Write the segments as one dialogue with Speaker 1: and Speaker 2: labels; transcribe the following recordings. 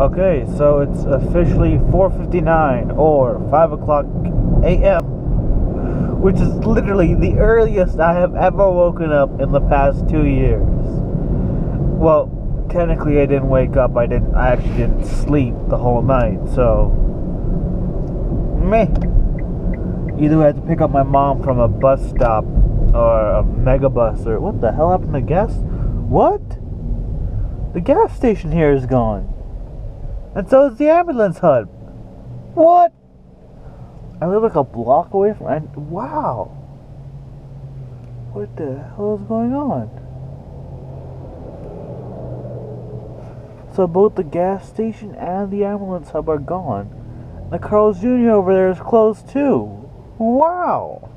Speaker 1: Okay, so it's officially 4:59 or 5 o'clock a.m., which is literally the earliest I have ever woken up in the past 2 years. Well, technically I didn't wake up. I actually didn't sleep the whole night, so meh. Either I had to pick up my mom from a bus stop or a mega bus, or what the hell happened to gas? What? The gas station here is gone. And so is the ambulance hut. What? I live like a block away from... wow. What the hell is going on? So both the gas station and the ambulance hub are gone. The Carl's Jr. over there is closed too. Wow.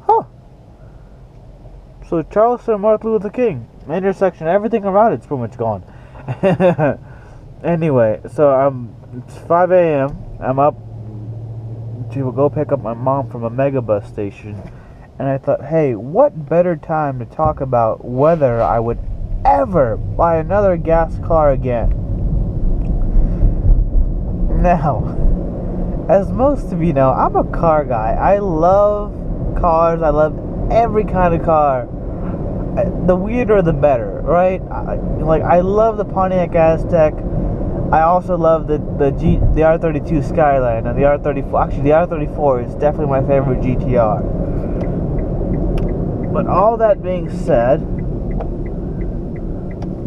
Speaker 1: Huh. So Charleston and Martin Luther King intersection, everything around it's pretty much gone. Anyway, so it's 5 a.m. I'm up to go pick up my mom from a megabus station, and I thought, hey, what better time to talk about whether I would ever buy another gas car again. Now, as most of you know, I'm a car guy. I love cars. I love every kind of car. The weirder the better, right? I love the Pontiac Aztek. I also love the R32 Skyline and the R34. Actually, the R34 is definitely my favorite GTR. But all that being said,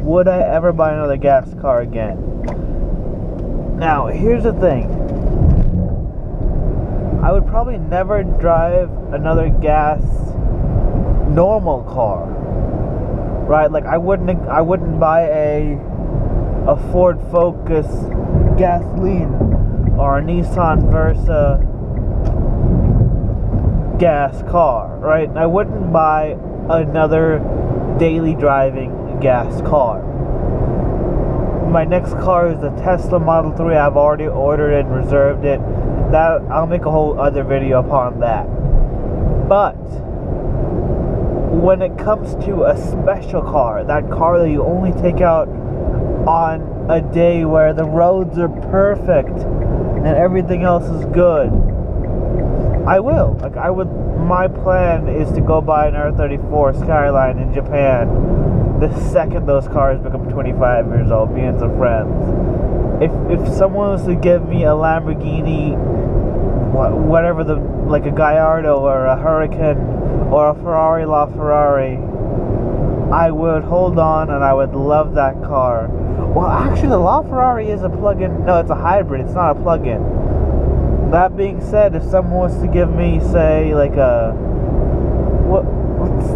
Speaker 1: would I ever buy another gas car again? Now, here's the thing. I would probably never drive another gas normal car. Right? Like I wouldn't buy a Ford Focus gasoline or a Nissan Versa gas car, right? I wouldn't buy another daily driving gas car. My next car is the Tesla Model 3. I've already ordered it and reserved it. That I'll make a whole other video upon that. But when it comes to a special car, that car that you only take out on a day where the roads are perfect and everything else is good, I will. My plan is to go buy an R34 Skyline in Japan the second those cars become 25 years old, me and some friends. If someone was to give me a Lamborghini, whatever like a Gallardo or a Huracan or a Ferrari LaFerrari, I would hold on and I would love that car. Well, actually, the LaFerrari is a plug-in. No, it's a hybrid. It's not a plug-in. That being said, if someone was to give me, say, like a...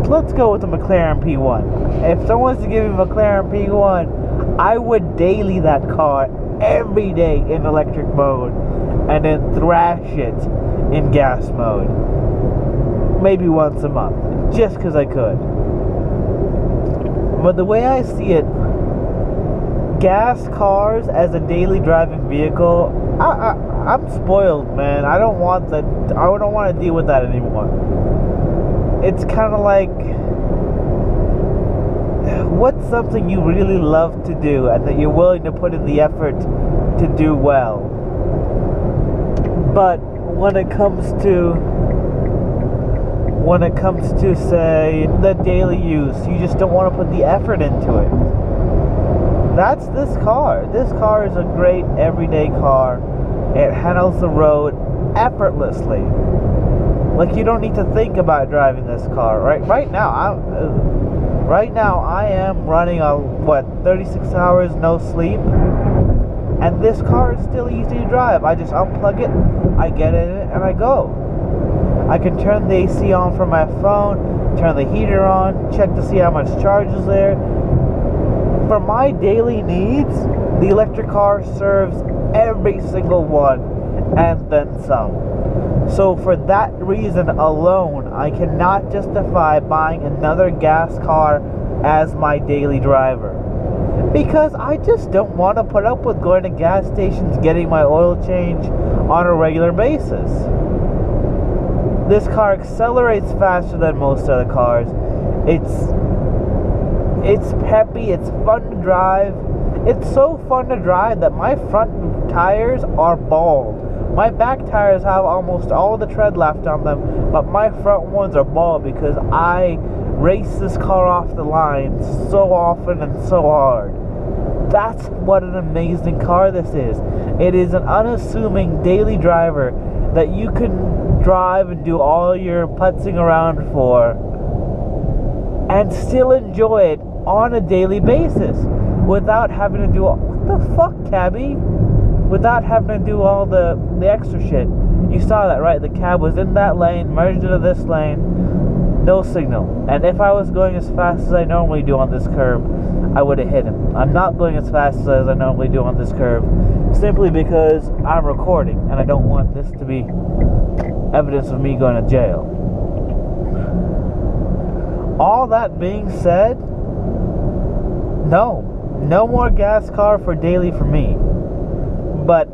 Speaker 1: let's go with the McLaren P1. If someone was to give me a McLaren P1, I would daily that car every day in electric mode and then thrash it in gas mode. Maybe once a month, just because I could. But the way I see it, gas cars as a daily driving vehicle, I'm spoiled, man. I don't want that. I don't want to deal with that anymore. It's kind of like, what's something you really love to do and that you're willing to put in the effort to do well, but when it comes to say the daily use, you just don't want to put the effort into it. That's this car. This car is a great everyday car. It handles the road effortlessly. Like, you don't need to think about driving this car. Right now I am running on 36 hours no sleep, and this car is still easy to drive. I just unplug it, I get in it, and I go. I can turn the AC on from my phone, turn the heater on, check to see how much charge is there. For my daily needs, the electric car serves every single one, and then some. So for that reason alone, I cannot justify buying another gas car as my daily driver. Because I just don't want to put up with going to gas stations, getting my oil change on a regular basis. This car accelerates faster than most other cars. It's peppy, it's fun to drive, It's so fun to drive that my front tires are bald. My back tires have almost all the tread left on them, but my front ones are bald because I race this car off the line so often and so hard. That's what an amazing car this is. It is an unassuming daily driver that you can drive and do all your putzing around for and still enjoy it on a daily basis without having to do what the fuck, cabbie? Without having to do all the extra shit. You saw that, right? The cab was in that lane, merged into this lane, no signal. And if I was going as fast as I normally do on this curve, I would have hit him. I'm not going as fast as I normally do on this curve, simply because I'm recording and I don't want this to be evidence of me going to jail. All that being said, no more gas car for daily for me. But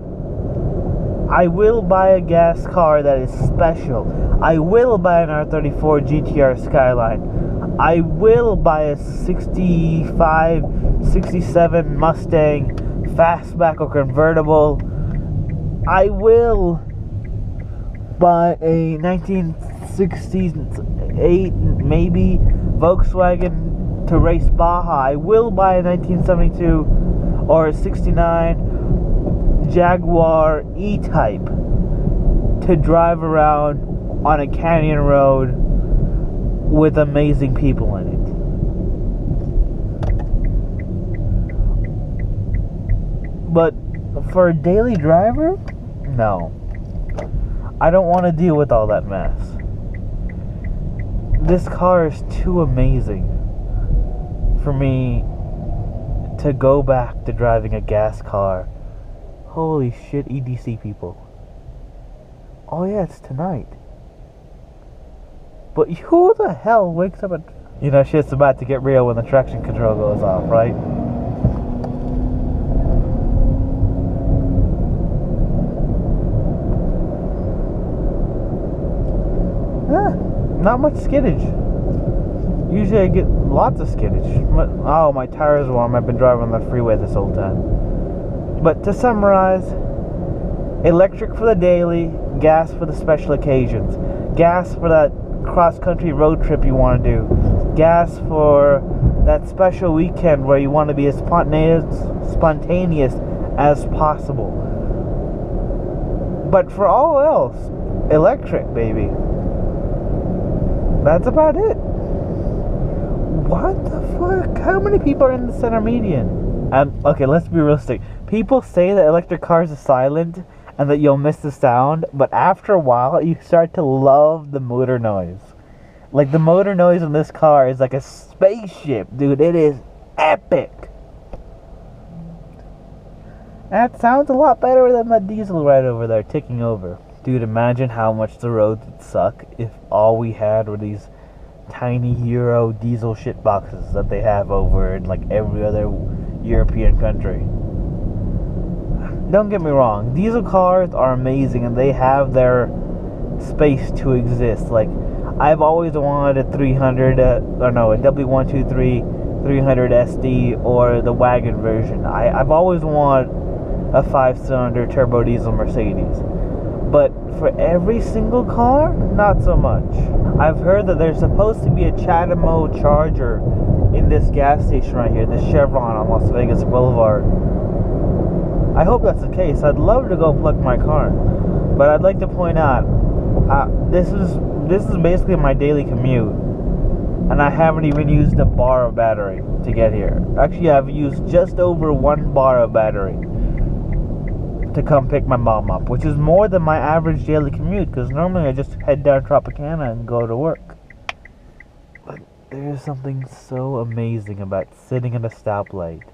Speaker 1: I will buy a gas car that is special. I will buy an R34 GTR Skyline. I will buy a 65, 67 Mustang fastback or convertible. I will buy a 1968 maybe Volkswagen to race Baja. I will buy a 1972 or a 69 Jaguar E-Type to drive around on a canyon road with amazing people in it. But for a daily driver, no. I don't want to deal with all that mess. This car is too amazing for me to go back to driving a gas car. Holy shit, EDC people. Oh yeah, it's tonight. But who the hell wakes up at... You know, shit's about to get real when the traction control goes off, right? Not much skiddage. Usually I get lots of skiddage. Oh, my tires are warm. I've been driving on the freeway this whole time. But to summarize, electric for the daily, gas for the special occasions, gas for that cross-country road trip you want to do, gas for that special weekend where you want to be as spontaneous as possible. But for all else, electric, baby. That's about it. What the fuck? How many people are in the center median? And okay, let's be realistic. People say that electric cars are silent and that you'll miss the sound, but after a while, you start to love the motor noise. Like, the motor noise in this car is like a spaceship, dude. It is epic. That sounds a lot better than that diesel right over there ticking over. Dude, imagine how much the roads would suck if all we had were these tiny Euro diesel shit boxes that they have over in like every other European country. Don't get me wrong, diesel cars are amazing and they have their space to exist. Like, I've always wanted a 300, a W123 300 SD or the wagon version. I've always wanted a 5-cylinder turbo diesel Mercedes. But for every single car, not so much. I've heard that there's supposed to be a CHAdeMO charger in this gas station right here, this Chevron on Las Vegas Boulevard. I hope that's the case. I'd love to go plug my car. But I'd like to point out, this is basically my daily commute. And I haven't even used a bar of battery to get here. Actually, I've used just over 1 bar of battery to come pick my mom up, which is more than my average daily commute, because normally I just head down Tropicana and go to work. But there's something so amazing about sitting at a stoplight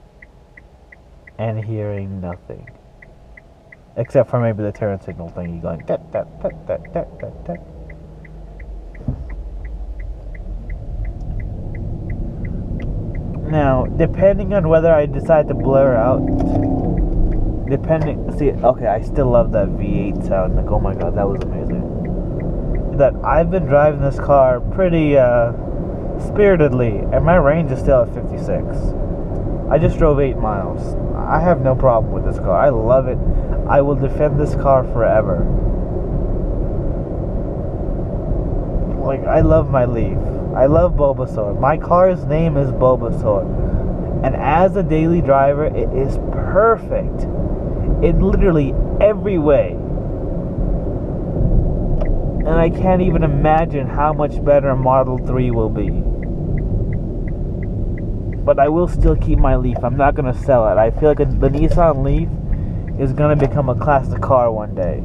Speaker 1: and hearing nothing. Except for maybe the turn signal thingy going tat, tat, tat, tat, tat, tat, tat. Now, depending on whether I decide to blur out, okay, I still love that V8 sound. Like, oh my god, that was amazing. That I've been driving this car pretty spiritedly, and my range is still at 56. I just drove 8 miles. I have no problem with this car. I love it. I will defend this car forever. Like, I love my Leaf. I love Bulbasaur. My car's name is Bulbasaur. And as a daily driver, it is perfect in literally every way. And I can't even imagine how much better Model 3 will be. But I will still keep my Leaf. I'm not going to sell it. I feel like the Nissan Leaf is going to become a classic car one day.